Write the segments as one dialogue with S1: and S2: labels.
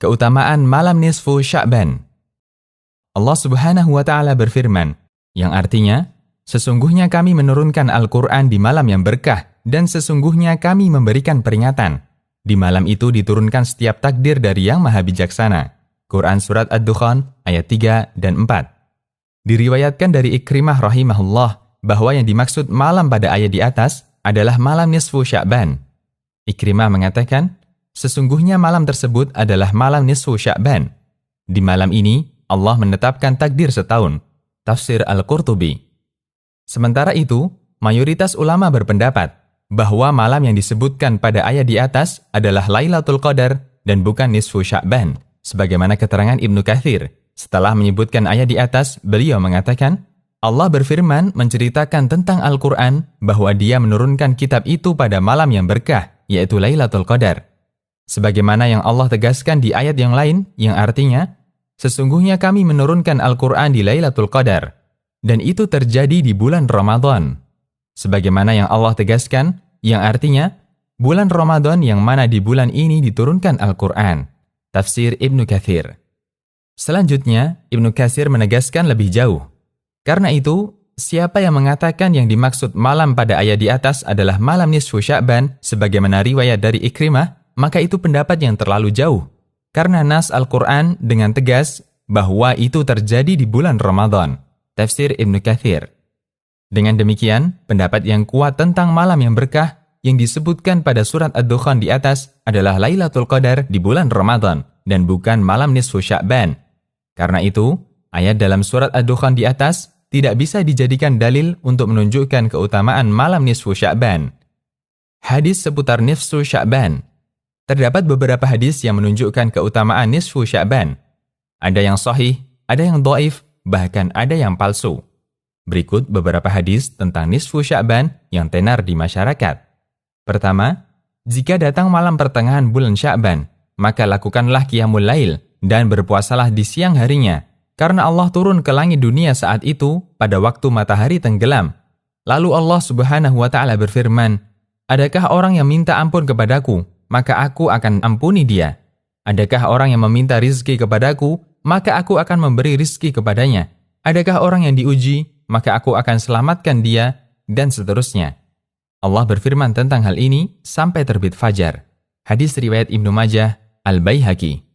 S1: Keutamaan malam nisfu Sya'ban. Allah Subhanahu wa Ta'ala berfirman, yang artinya, sesungguhnya kami menurunkan Al-Quran di malam yang berkah, dan sesungguhnya kami memberikan peringatan. Di malam itu diturunkan setiap takdir dari Yang Maha Bijaksana. Quran Surat Ad-Dukhan ayat 3 dan 4. Diriwayatkan dari Ikrimah rahimahullah bahwa yang dimaksud malam pada ayat di atas adalah malam nisfu Sya'ban. Ikrimah mengatakan, sesungguhnya malam tersebut adalah malam nisfu Sya'ban. Di malam ini, Allah menetapkan takdir setahun. Tafsir Al-Qurtubi. Sementara itu, mayoritas ulama berpendapat bahwa malam yang disebutkan pada ayat di atas adalah Lailatul Qadar dan bukan nisfu Sya'ban. Sebagaimana keterangan Ibnu Katsir, setelah menyebutkan ayat di atas, beliau mengatakan, Allah berfirman menceritakan tentang Al-Quran bahwa Dia menurunkan kitab itu pada malam yang berkah, yaitu Lailatul Qadar. Sebagaimana yang Allah tegaskan di ayat yang lain, yang artinya, sesungguhnya kami menurunkan Al-Quran di Lailatul Qadar, dan itu terjadi di bulan Ramadan. Sebagaimana yang Allah tegaskan, yang artinya, bulan Ramadan yang mana di bulan ini diturunkan Al-Quran. Tafsir Ibnu Katsir. Selanjutnya, Ibnu Katsir menegaskan lebih jauh. Karena itu, siapa yang mengatakan yang dimaksud malam pada ayat di atas adalah malam nisfu Sya'ban, sebagaimana riwayat dari Ikrimah, maka itu pendapat yang terlalu jauh. Karena nas Al-Quran dengan tegas bahwa itu terjadi di bulan Ramadan. Tafsir Ibnu Katsir. Dengan demikian, pendapat yang kuat tentang malam yang berkah yang disebutkan pada surat Ad-Dukhan di atas adalah Lailatul Qadar di bulan Ramadan dan bukan malam nisfu Sya'ban. Karena itu, ayat dalam surat Ad-Dukhan di atas tidak bisa dijadikan dalil untuk menunjukkan keutamaan malam nisfu Sya'ban. Hadis seputar nisfu Sya'ban. Terdapat beberapa hadis yang menunjukkan keutamaan nisfu Sya'ban. Ada yang sahih, ada yang dhaif, bahkan ada yang palsu. Berikut beberapa hadis tentang nisfu Sya'ban yang tenar di masyarakat. Pertama, jika datang malam pertengahan bulan Sya'ban, maka lakukanlah qiyamul lail dan berpuasalah di siang harinya, karena Allah turun ke langit dunia saat itu pada waktu matahari tenggelam. Lalu Allah Subhanahu wa Ta'ala berfirman, adakah orang yang minta ampun kepadaku, maka aku akan ampuni dia. Adakah orang yang meminta rizki kepadaku, maka aku akan memberi rizki kepadanya. Adakah orang yang diuji, maka aku akan selamatkan dia, dan seterusnya. Allah berfirman tentang hal ini sampai terbit fajar. Hadis riwayat Ibnu Majah, Al-Baihaqi.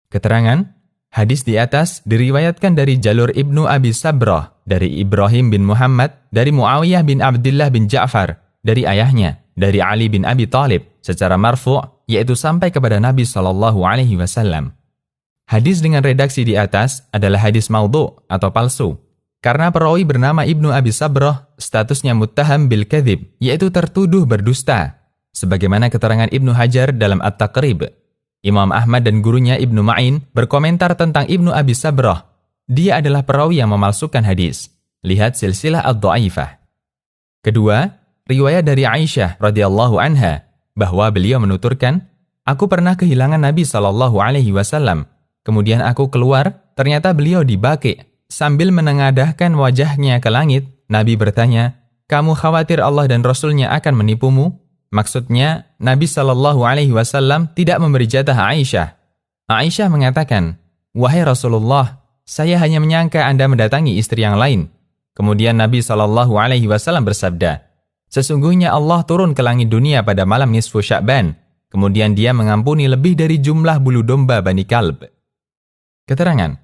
S1: Keterangan, hadis di atas diriwayatkan dari jalur Ibnu Abi Sabrah, dari Ibrahim bin Muhammad, dari Muawiyah bin Abdullah bin Ja'far, dari ayahnya, dari Ali bin Abi Thalib, secara marfu', yaitu sampai kepada Nabi SAW. Hadis dengan redaksi di atas adalah hadis maudhu' atau palsu. Karena perawi bernama Ibnu Abi Sabrah, statusnya muttaham bil kadzib, yaitu tertuduh berdusta. Sebagaimana keterangan Ibnu Hajar dalam At-Taqrib. Imam Ahmad dan gurunya Ibnu Ma'in berkomentar tentang Ibnu Abi Sabrah. Dia adalah perawi yang memalsukan hadis. Lihat silsilah ad-dha'ifah. Kedua, riwayat dari Aisyah radhiyallahu anha bahwa beliau menuturkan, aku pernah kehilangan Nabi SAW. Kemudian aku keluar, ternyata beliau di Baqi'. Sambil menengadahkan wajahnya ke langit, Nabi bertanya, kamu khawatir Allah dan Rasulnya akan menipumu? Maksudnya, Nabi SAW tidak memberi jatah Aisyah. Aisyah mengatakan, wahai Rasulullah, saya hanya menyangka Anda mendatangi istri yang lain. Kemudian Nabi SAW bersabda, sesungguhnya Allah turun ke langit dunia pada malam nisfu Sya'ban. Kemudian Dia mengampuni lebih dari jumlah bulu domba Bani Kalb. Keterangan,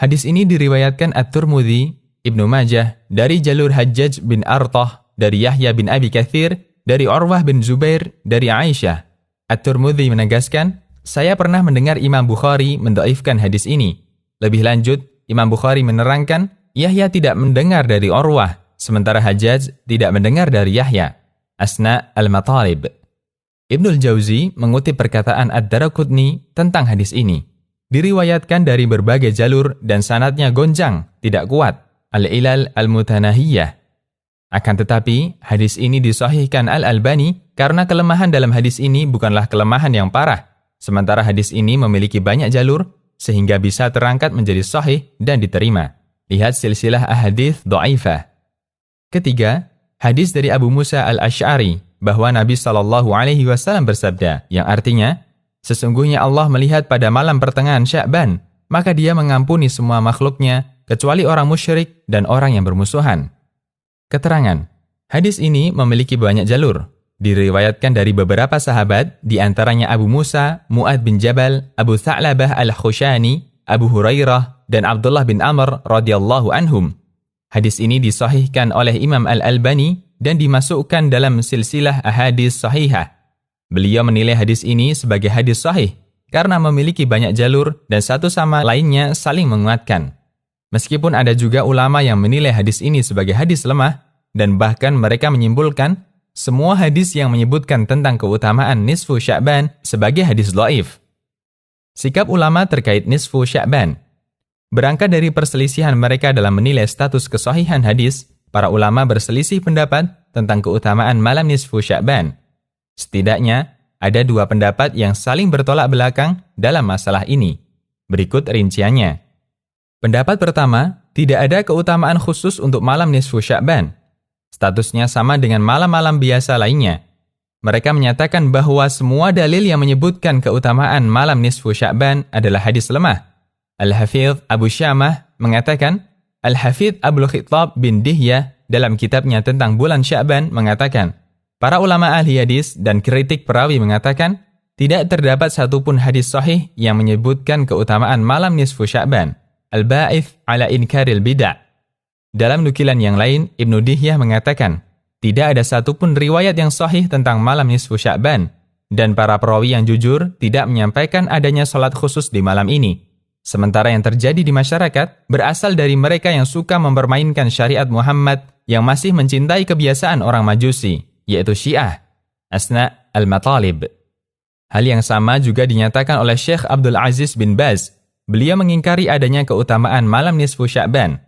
S1: hadis ini diriwayatkan At-Tirmidzi, Ibnu Majah, dari jalur Hajjaj bin Artah, dari Yahya bin Abi Katsir, dari Urwah bin Zubair, dari Aisyah. At-Tirmidzi menegaskan, saya pernah mendengar Imam Bukhari mendhaifkan hadis ini. Lebih lanjut, Imam Bukhari menerangkan, Yahya tidak mendengar dari Urwah, sementara Hajjaj tidak mendengar dari Yahya. Asna al-Matalib. Ibnul Jauzi mengutip perkataan Ad-Daraqutni tentang hadis ini. Diriwayatkan dari berbagai jalur dan sanadnya gonjang, tidak kuat. Al-Ilal al-Mutanahiyah. Akan tetapi, hadis ini disahihkan Al-Albani karena kelemahan dalam hadis ini bukanlah kelemahan yang parah. Sementara hadis ini memiliki banyak jalur, sehingga bisa terangkat menjadi sahih dan diterima. Lihat silsilah ahadits dhaifah. Ketiga, hadis dari Abu Musa al-Asy'ari bahwa Nabi SAW bersabda, yang artinya, Sesungguhnya Allah melihat pada malam pertengahan Sya'ban, maka Dia mengampuni semua makhluknya, kecuali orang musyrik dan orang yang bermusuhan. Keterangan. Hadis ini memiliki banyak jalur. Diriwayatkan dari beberapa sahabat, di antaranya Abu Musa, Mu'ad bin Jabal, Abu Tha'labah al-Khushani, Abu Hurairah, dan Abdullah bin Amr radhiyallahu anhum. Hadis ini disahihkan oleh Imam Al-Albani dan dimasukkan dalam silsilah ahadits sahihah. Beliau menilai hadis ini sebagai hadis sahih karena memiliki banyak jalur dan satu sama lainnya saling menguatkan. Meskipun ada juga ulama yang menilai hadis ini sebagai hadis lemah dan bahkan mereka menyimpulkan semua hadis yang menyebutkan tentang keutamaan nisfu Sya'ban sebagai hadis dhaif. Sikap ulama terkait nisfu Sya'ban. Berangkat dari perselisihan mereka dalam menilai status kesahihan hadis, para ulama berselisih pendapat tentang keutamaan malam nisfu Sya'ban. Setidaknya, ada dua pendapat yang saling bertolak belakang dalam masalah ini. Berikut rinciannya. Pendapat pertama, tidak ada keutamaan khusus untuk malam nisfu Sya'ban. Statusnya sama dengan malam-malam biasa lainnya. Mereka menyatakan bahwa semua dalil yang menyebutkan keutamaan malam nisfu Sya'ban adalah hadis lemah. Al-Hafidh Abu Syamah mengatakan, Al-Hafidh Abul Khittab bin Dihyah dalam kitabnya tentang bulan Sya'ban mengatakan, para ulama ahli hadis dan kritik perawi mengatakan, tidak terdapat satupun hadis sahih yang menyebutkan keutamaan malam nisfu Sya'ban. Al-Ba'ith ala inkaril bid'ah. Dalam nukilan yang lain, Ibnu Dihyah mengatakan, tidak ada satupun riwayat yang sahih tentang malam nisfu Sya'ban, dan para perawi yang jujur tidak menyampaikan adanya salat khusus di malam ini. Sementara yang terjadi di masyarakat berasal dari mereka yang suka mempermainkan syariat Muhammad yang masih mencintai kebiasaan orang Majusi, yaitu Syiah, Asna al-Matalib. Hal yang sama juga dinyatakan oleh Syekh Abdul Aziz bin Baz. Beliau mengingkari adanya keutamaan malam nisfu Sya'ban.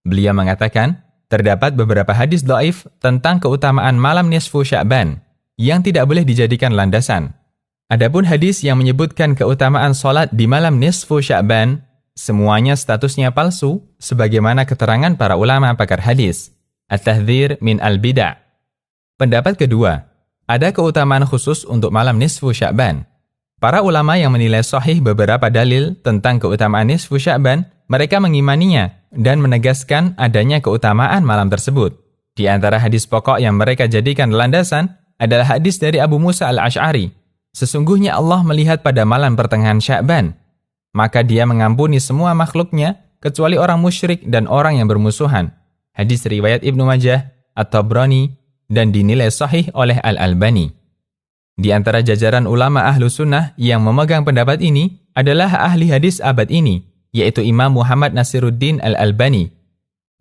S1: Beliau mengatakan, terdapat beberapa hadis dhaif tentang keutamaan malam nisfu Sya'ban yang tidak boleh dijadikan landasan. Adapun hadis yang menyebutkan keutamaan salat di malam nisfu Sya'ban, semuanya statusnya palsu sebagaimana keterangan para ulama pakar hadis. At-Tahdhir min al-Bid'ah. Pendapat kedua, ada keutamaan khusus untuk malam nisfu Sya'ban. Para ulama yang menilai sahih beberapa dalil tentang keutamaan nisfu Sya'ban, mereka mengimaninya dan menegaskan adanya keutamaan malam tersebut. Di antara hadis pokok yang mereka jadikan landasan adalah hadis dari Abu Musa al-Ash'ari. Sesungguhnya Allah melihat pada malam pertengahan Sya'ban, maka Dia mengampuni semua makhluknya kecuali orang musyrik dan orang yang bermusuhan. Hadis riwayat Ibnu Majah, At-Tabrani, dan dinilai sahih oleh Al-Albani. Di antara jajaran ulama ahlu sunnah yang memegang pendapat ini adalah ahli hadis abad ini, yaitu Imam Muhammad Nasiruddin Al-Albani.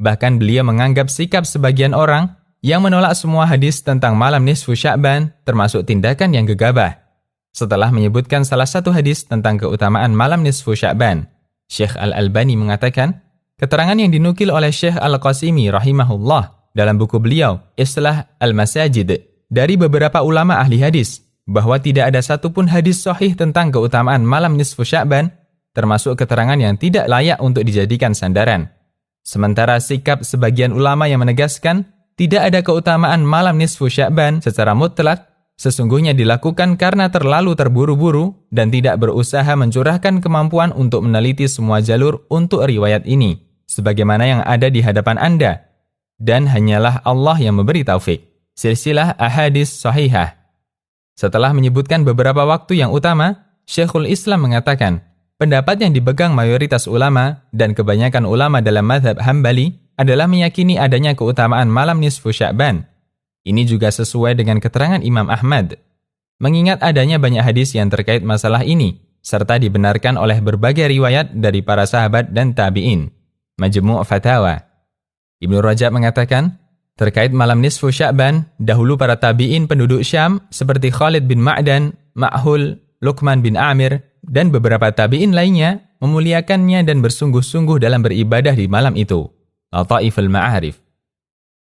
S1: Bahkan beliau menganggap sikap sebagian orang yang menolak semua hadis tentang malam nisfu Sya'ban termasuk tindakan yang gegabah. Setelah menyebutkan salah satu hadis tentang keutamaan malam nisfu Sya'ban, Syekh Al-Albani mengatakan, keterangan yang dinukil oleh Syekh Al-Qasimi rahimahullah dalam buku beliau, Islah Al-Masajid, dari beberapa ulama ahli hadis, bahwa tidak ada satupun hadis sahih tentang keutamaan malam nisfu Sya'ban, termasuk keterangan yang tidak layak untuk dijadikan sandaran. Sementara sikap sebagian ulama yang menegaskan tidak ada keutamaan malam nisfu Sya'ban secara mutlak, sesungguhnya dilakukan karena terlalu terburu-buru dan tidak berusaha mencurahkan kemampuan untuk meneliti semua jalur untuk riwayat ini, sebagaimana yang ada di hadapan Anda. Dan hanyalah Allah yang memberi taufik. Silsilah ahadits sahihah. Setelah menyebutkan beberapa waktu yang utama, Syekhul Islam mengatakan, pendapat yang dipegang mayoritas ulama dan kebanyakan ulama dalam mazhab Hambali adalah meyakini adanya keutamaan malam nisfu Sya'ban. Ini juga sesuai dengan keterangan Imam Ahmad. Mengingat adanya banyak hadis yang terkait masalah ini, serta dibenarkan oleh berbagai riwayat dari para sahabat dan tabi'in. Majmu' Fatawa. Ibnu Rajab mengatakan, terkait malam nisfu Sya'ban, dahulu para tabi'in penduduk Syam seperti Khalid bin Ma'dan, Ma'hul, Luqman bin Amir, dan beberapa tabi'in lainnya memuliakannya dan bersungguh-sungguh dalam beribadah di malam itu. Lataiful Ma'arif.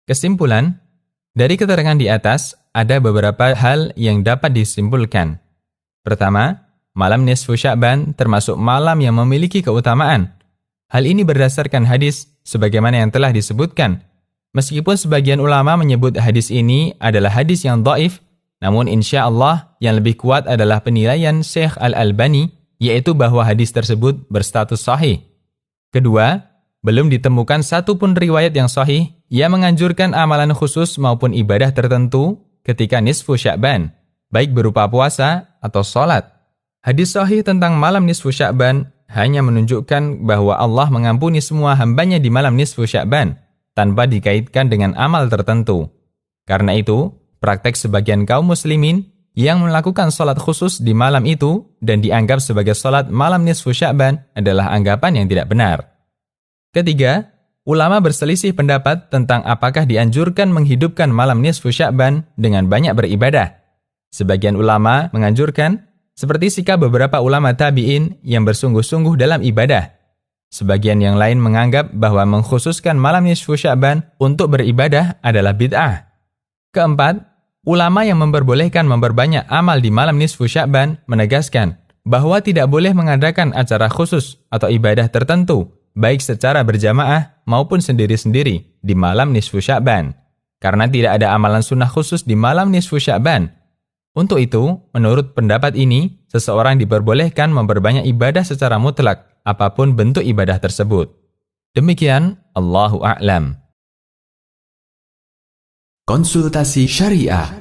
S1: Kesimpulan, dari keterangan di atas, ada beberapa hal yang dapat disimpulkan. Pertama, malam nisfu Sya'ban termasuk malam yang memiliki keutamaan. Hal ini berdasarkan hadis sebagaimana yang telah disebutkan. Meskipun sebagian ulama menyebut hadis ini adalah hadis yang dhaif, Namun insya Allah yang lebih kuat adalah penilaian Syekh Al-Albani, yaitu bahwa hadis tersebut berstatus sahih. Kedua, belum ditemukan satupun riwayat yang sahih yang menganjurkan amalan khusus maupun ibadah tertentu ketika nisfu Sya'ban, baik berupa puasa atau sholat. Hadis sahih tentang malam nisfu Sya'ban hanya menunjukkan bahwa Allah mengampuni semua hambanya di malam nisfu Sya'ban, tanpa dikaitkan dengan amal tertentu. Karena itu, praktek sebagian kaum muslimin yang melakukan sholat khusus di malam itu dan dianggap sebagai sholat malam nisfu Sya'ban adalah anggapan yang tidak benar. Ketiga, ulama berselisih pendapat tentang apakah dianjurkan menghidupkan malam nisfu Sya'ban dengan banyak beribadah. Sebagian ulama menganjurkan, seperti sikap beberapa ulama tabi'in yang bersungguh-sungguh dalam ibadah. Sebagian yang lain menganggap bahwa mengkhususkan malam nisfu Sya'ban untuk beribadah adalah bid'ah. Keempat, ulama yang memperbolehkan memperbanyak amal di malam nisfu Sya'ban menegaskan bahwa tidak boleh mengadakan acara khusus atau ibadah tertentu, baik secara berjamaah maupun sendiri-sendiri di malam nisfu Sya'ban, karena tidak ada amalan sunnah khusus di malam nisfu Sya'ban. Untuk itu, menurut pendapat ini, seseorang diperbolehkan memperbanyak ibadah secara mutlak, apapun bentuk ibadah tersebut. Demikian, Allahu a'lam.
S2: Konsultasi Syariah.